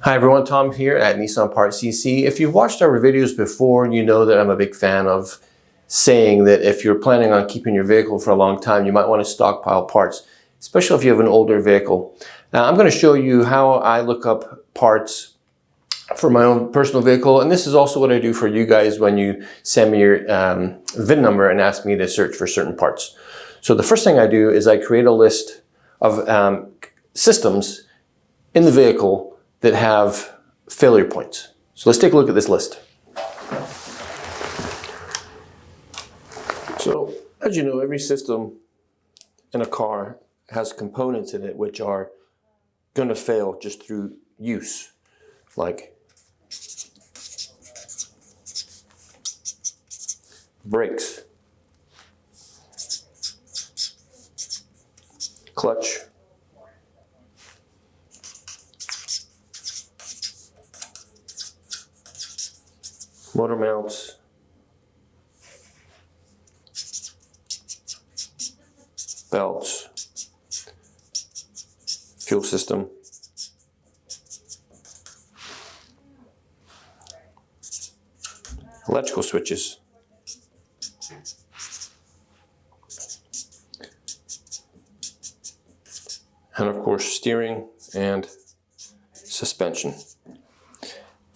Hi everyone, Tom here at Nissan Parts CC. If you've watched our videos before, you know that I'm a big fan of saying that if you're planning on keeping your vehicle for a long time, you might want to stockpile parts, especially if you have an older vehicle. Now I'm going to show you how I look up parts for my own personal vehicle, and this is also what I do for you guys when you send me your VIN number and ask me to search for certain parts. So the first thing I do is I create a list of systems in the vehicle that have failure points. So let's take a look at this list. So as you know, every system in a car has components in it which are going to fail just through use, like brakes, clutch, motor mounts, belts, fuel system, electrical switches, and of course steering and suspension.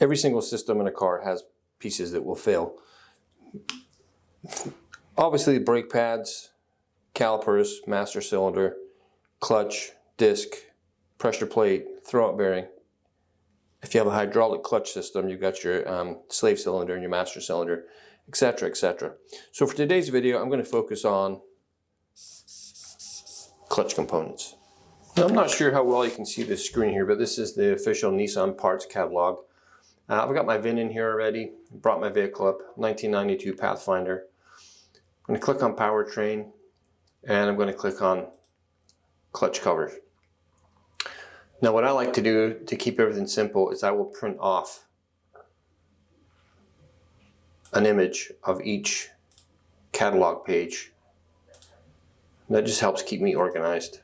Every single system in a car has pieces that will fail. Obviously brake pads, calipers, master cylinder, clutch, disc, pressure plate, throwout bearing. If you have a hydraulic clutch system, you've got your slave cylinder and your master cylinder, etc., etc. So for today's video, I'm going to focus on clutch components. Now, I'm not sure how well you can see this screen here, but this is the official Nissan parts catalog. I've got my VIN in here already, brought my vehicle up, 1992 Pathfinder. I'm going to click on powertrain, and I'm going to click on clutch covers. Now what I like to do to keep everything simple is I will print off an image of each catalog page. And that just helps keep me organized.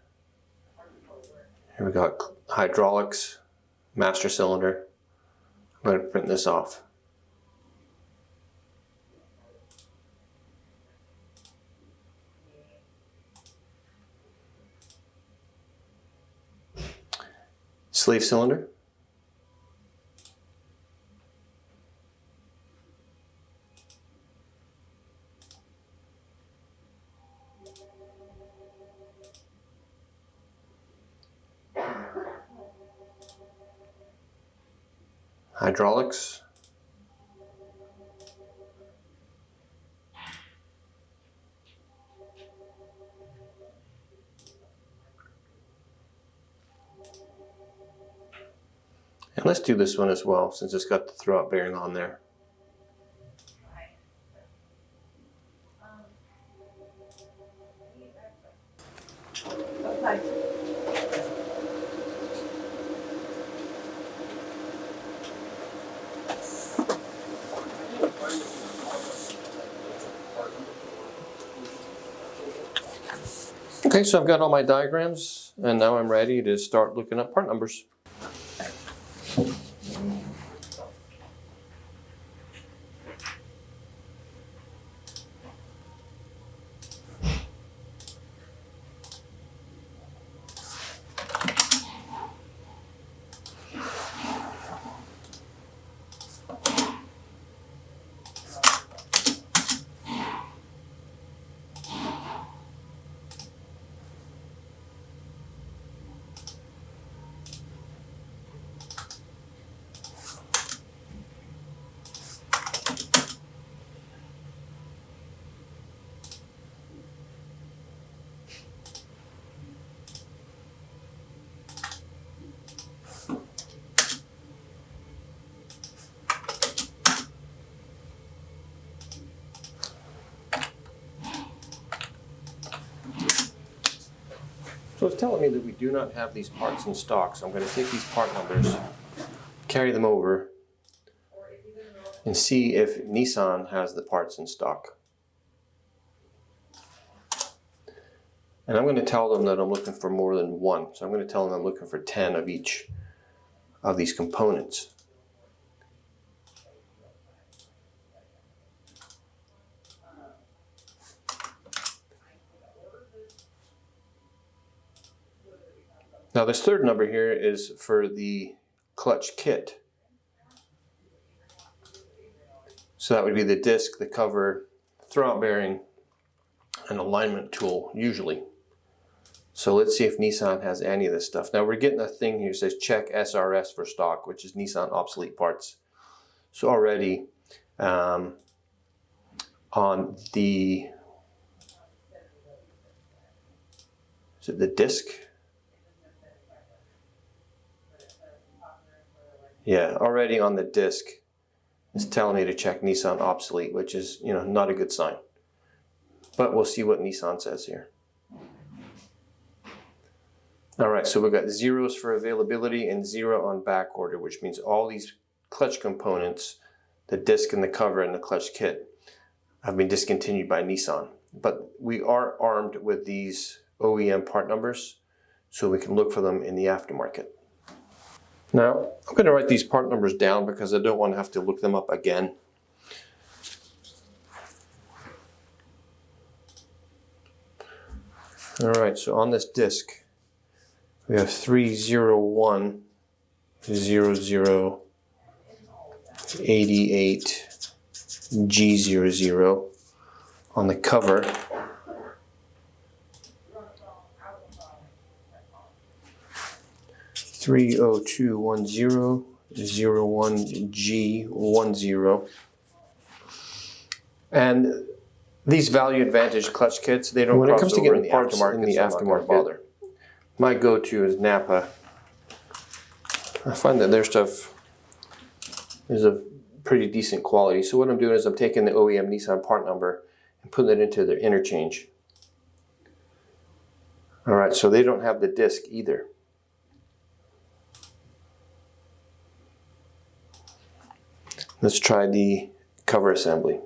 Here we got hydraulics, master cylinder. I'm going to print this off. Slave cylinder. Hydraulics. And let's do this one as well, since it's got the throwout bearing on there. Okay, so I've got all my diagrams, and now I'm ready to start looking up part numbers. So it's telling me that we do not have these parts in stock, so I'm going to take these part numbers, carry them over, and see if Nissan has the parts in stock. And I'm going to tell them that I'm looking for more than one. So I'm going to tell them I'm looking for 10 of each of these components. Now this third number here is for the clutch kit. So that would be the disc, the cover, throwout bearing, and alignment tool, usually. So let's see if Nissan has any of this stuff. Now we're getting a thing here that says check SRS for stock, which is Nissan obsolete parts. So already on the, is it the disc? Yeah, already on the disc it's telling me to check Nissan obsolete, which is, you know, not a good sign. But we'll see what Nissan says here. All right, so we've got zeros for availability and 0 on back order, which means all these clutch components, the disc and the cover and the clutch kit, have been discontinued by Nissan. But we are armed with these OEM part numbers, so we can look for them in the aftermarket. Now, I'm going to write these part numbers down because I don't want to have to look them up again. All right, so on this disc, we have 3010088G00. On the cover, $3021001G10. And these value advantage clutch kits, they don't cross over in the aftermarket, bother. My go-to is Napa. I find that their stuff is of pretty decent quality. So what I'm doing is I'm taking the OEM Nissan part number and putting it into their interchange. All right, so they don't have the disc either. Let's try the cover assembly.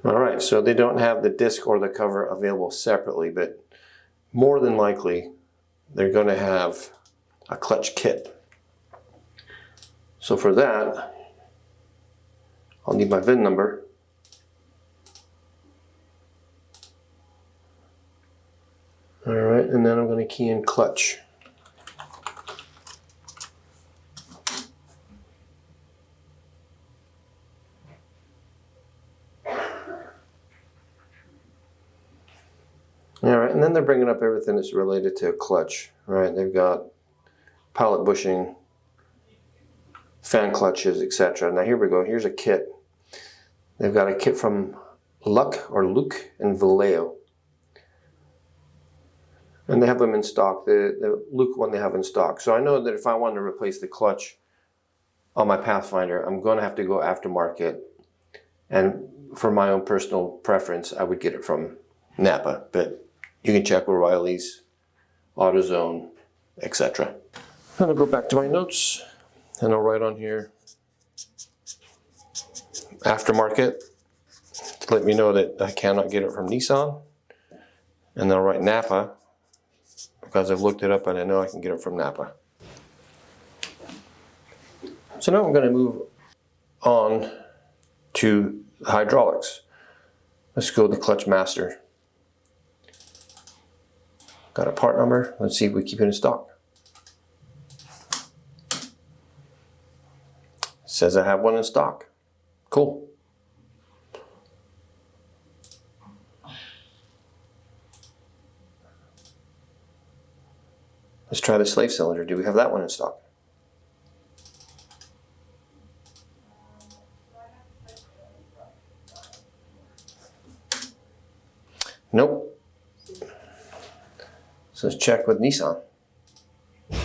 All right, so they don't have the disc or the cover available separately, but more than likely they're going to have a clutch kit. So for that, I'll need my VIN number. All right, and then I'm going to key in clutch. All right, and then they're bringing up everything that's related to a clutch, right? They've got pilot bushing, fan clutches, etc. Now here we go. Here's a kit. They've got a kit from Luke and Vallejo. And they have them in stock. The Luke one they have in stock. So I know that if I want to replace the clutch on my Pathfinder, I'm going to have to go aftermarket. And for my own personal preference, I would get it from Napa. But you can check with Riley's, AutoZone, etc. And I'll go back to my notes and I'll write on here aftermarket to let me know that I cannot get it from Nissan. And I'll write Napa because I've looked it up and I know I can get it from Napa. So now I'm going to move on to hydraulics. Let's go to the clutch master. Got a part number. Let's see if we keep it in stock. Says I have one in stock. Cool. Let's try the slave cylinder. Do we have that one in stock? Nope. So let's check with Nissan. I'm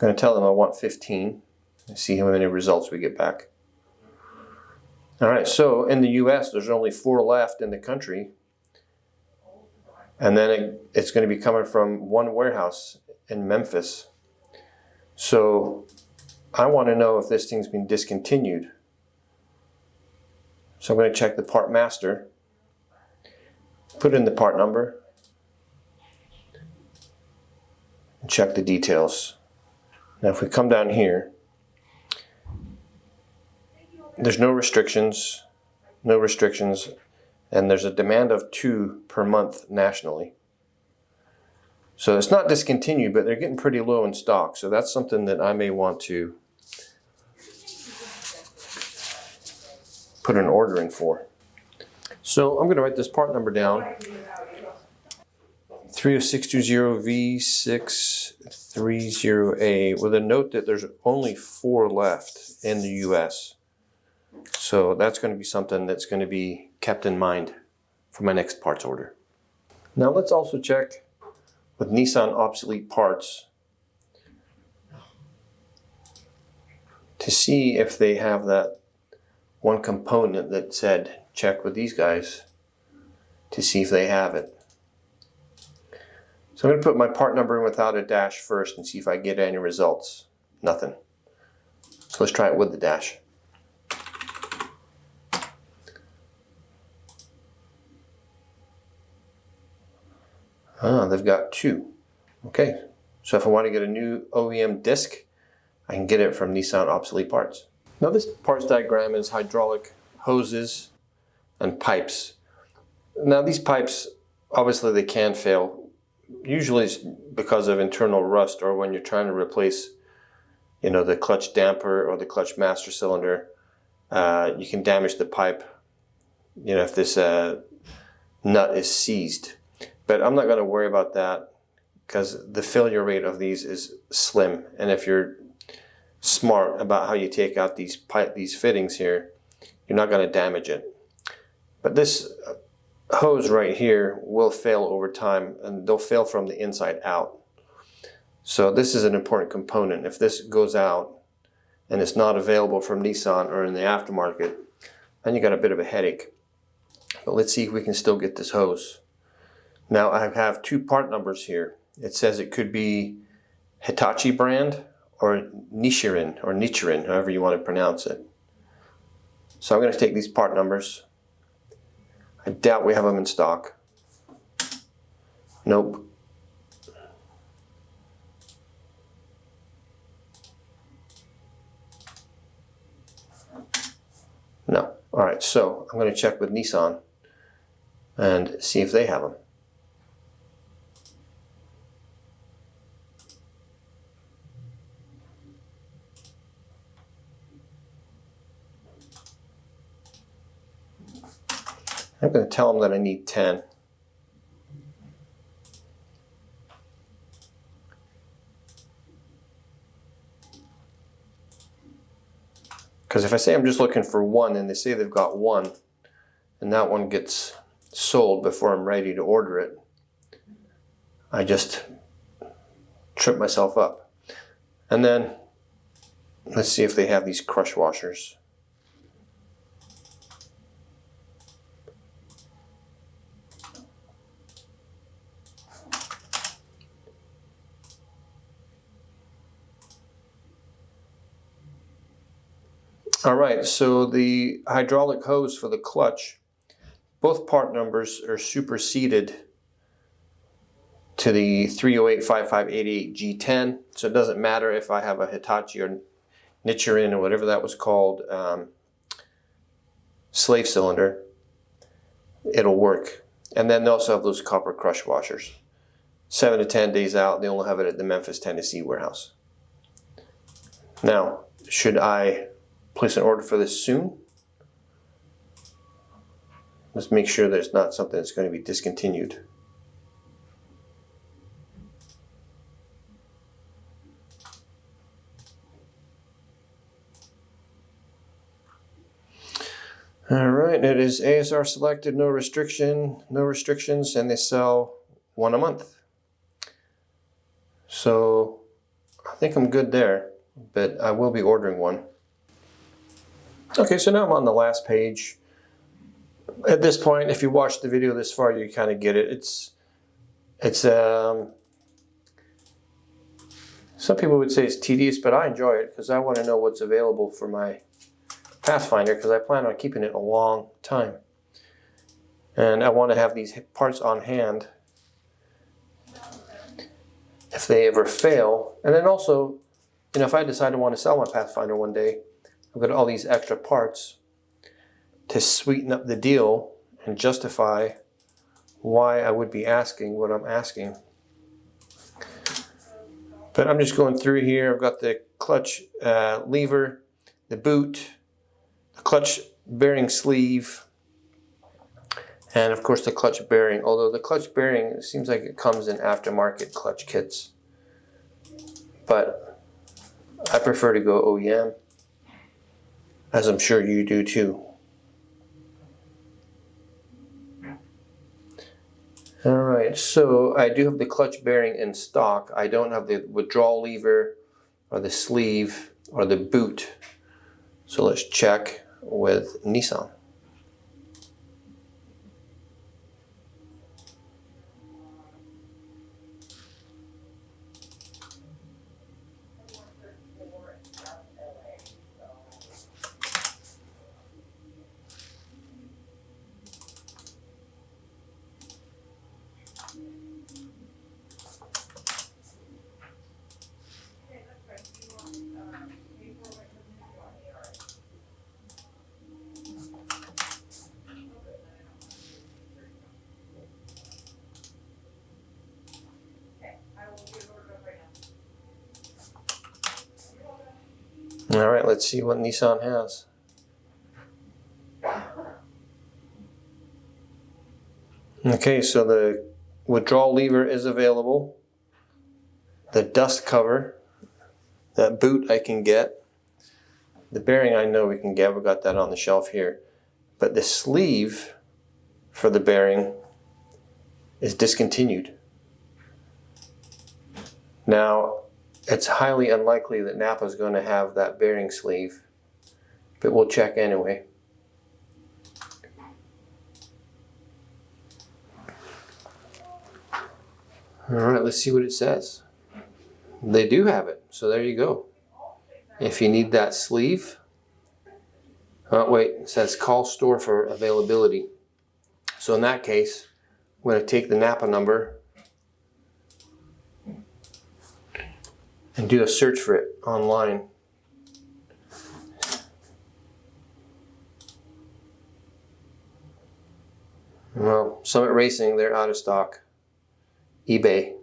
going to tell them I want 15 and see how many results we get back. All right, so in the US, there's only 4 left in the country. And then it's going to be coming from one warehouse in Memphis. So I want to know if this thing's been discontinued. So I'm going to check the part master, put in the part number, and check the details. Now if we come down here, there's no restrictions, and there's a demand of 2 per month nationally. So it's not discontinued, but they're getting pretty low in stock. So that's something that I may want to put an order in for. So I'm going to write this part number down. 30620V630A with a note that there's only 4 left in the US. So that's going to be something that's going to be kept in mind for my next parts order. Now let's also check with Nissan obsolete parts to see if they have that one component that said check with these guys to see if they have it. So I'm going to put my part number in without a dash first and see if I get any results. Nothing. So let's try it with the dash. They've got 2. Okay, so if I want to get a new OEM disc, I can get it from Nissan obsolete parts. Now this parts diagram is hydraulic hoses and pipes. Now these pipes, obviously they can fail. Usually it's because of internal rust or when you're trying to replace, the clutch damper or the clutch master cylinder. You can damage the pipe, if this nut is seized. But I'm not going to worry about that because the failure rate of these is slim. And if you're smart about how you take out these fittings here, you're not going to damage it. But this hose right here will fail over time, and they'll fail from the inside out. So this is an important component. If this goes out and it's not available from Nissan or in the aftermarket, then you got a bit of a headache. But let's see if we can still get this hose. Now I have 2 part numbers here. It says it could be Hitachi brand or Nichiren, however you want to pronounce it. So I'm going to take these part numbers. I doubt we have them in stock. Nope. No. All right, so I'm going to check with Nissan and see if they have them. I'm going to tell them that I need 10. Because if I say I'm just looking for 1 and they say they've got 1 and that one gets sold before I'm ready to order it, I just trip myself up. And then let's see if they have these crush washers. All right, so the hydraulic hose for the clutch, both part numbers are superseded to the 3085588G10. So it doesn't matter if I have a Hitachi or Nichiren or whatever that was called slave cylinder, it'll work. And then they also have those copper crush washers. 7 to 10 days out, they only have it at the Memphis, Tennessee warehouse. Now, should I place an order for this soon? Let's make sure that it's not something that's going to be discontinued. All right, it is ASR selected, no restrictions, and they sell 1 a month. So I think I'm good there, but I will be ordering one. Okay, so now I'm on the last page. At this point, if you watched the video this far, you kind of get it. It's Some people would say it's tedious, but I enjoy it because I want to know what's available for my Pathfinder because I plan on keeping it a long time. And I want to have these parts on hand if they ever fail. And then also, you know, if I decide to want to sell my Pathfinder one day, I've got all these extra parts to sweeten up the deal and justify why I would be asking what I'm asking. But I'm just going through here. I've got the clutch lever, the boot, the clutch bearing sleeve, and of course the clutch bearing. Although the clutch bearing, it seems like it comes in aftermarket clutch kits. But I prefer to go OEM, as I'm sure you do too. Alright, so I do have the clutch bearing in stock. I don't have the withdrawal lever or the sleeve or the boot. So let's check with Nissan. All right, let's see what Nissan has. Okay, so the withdrawal lever is available. The dust cover, that boot I can get. The bearing I know we can get, we've got that on the shelf here. But the sleeve for the bearing is discontinued. Now, it's highly unlikely that Napa is going to have that bearing sleeve, but we'll check anyway. All right, let's see what it says. They do have it, so there you go. If you need that sleeve, oh wait, it says call store for availability. So in that case, I'm going to take the Napa number and do a search for it online. Well, Summit Racing, they're out of stock. eBay.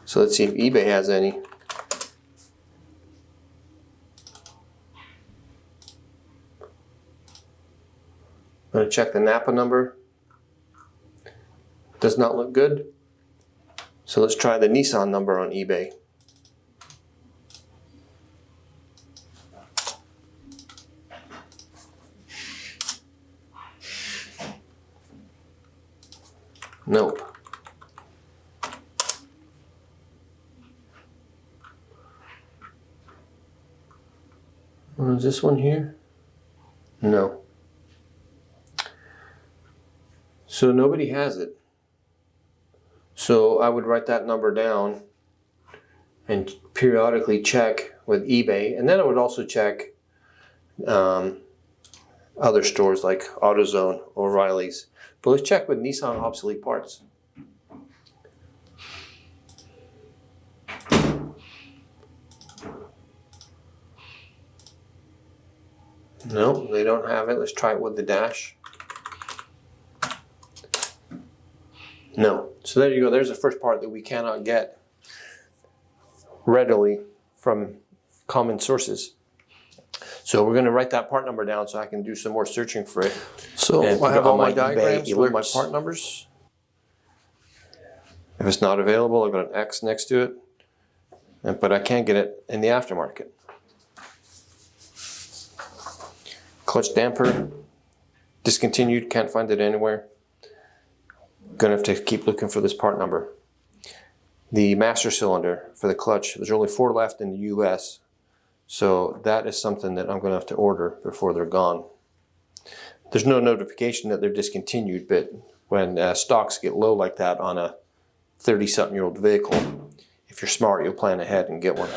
So let's see if eBay has any. I'm going to check the Napa number. Does not look good. So let's try the Nissan number on eBay. Nope. Is this one here? No. So nobody has it. So I would write that number down and periodically check with eBay. And then I would also check other stores like AutoZone or O'Reilly's. But let's check with Nissan obsolete parts. No, they don't have it. Let's try it with the dash. No. So there you go. There's the first part that we cannot get readily from common sources. So we're going to write that part number down so I can do some more searching for it. So I have all my diagrams with my part numbers. If it's not available, I've got an X next to it. But I can't get it in the aftermarket. Clutch damper, discontinued, can't find it anywhere. Gonna have to keep looking for this part number. The master cylinder for the clutch, there's only 4 left in the US. So that is something that I'm gonna have to order before they're gone. There's no notification that they're discontinued, but when stocks get low like that on a 30-something-year-old vehicle, if if you're smart, you'll plan ahead and get one.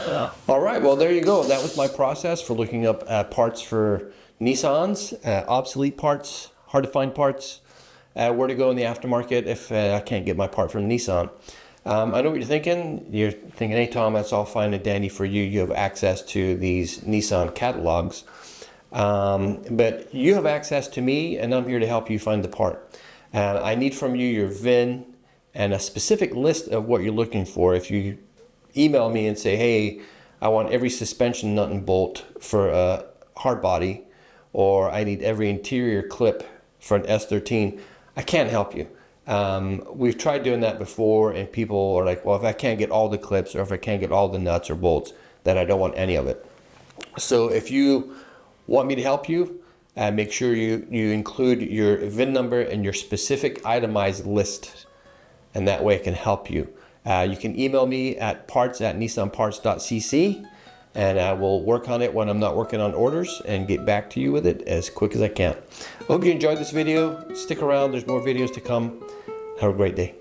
All right, well, there you go. That was my process for looking up parts for Nissans, obsolete parts, hard to find parts, where to go in the aftermarket if I can't get my part from Nissan. I know what you're thinking. You're thinking, hey, Tom, that's all fine and dandy for you. You have access to these Nissan catalogs. But you have access to me, and I'm here to help you find the part. I need from you your VIN and a specific list of what you're looking for. If you email me and say, hey, I want every suspension nut and bolt for a hard body, or I need every interior clip for an S13, I can't help you. We've tried doing that before, and people are like, well, if I can't get all the clips or if I can't get all the nuts or bolts, then I don't want any of it. So if you want me to help you, make sure you include your VIN number and your specific itemized list, and that way it can help you. You can email me at parts@nissanpartscc, and I will work on it when I'm not working on orders and get back to you with it as quick as I can. I hope you enjoyed this video. Stick around, there's more videos to come. Have a great day.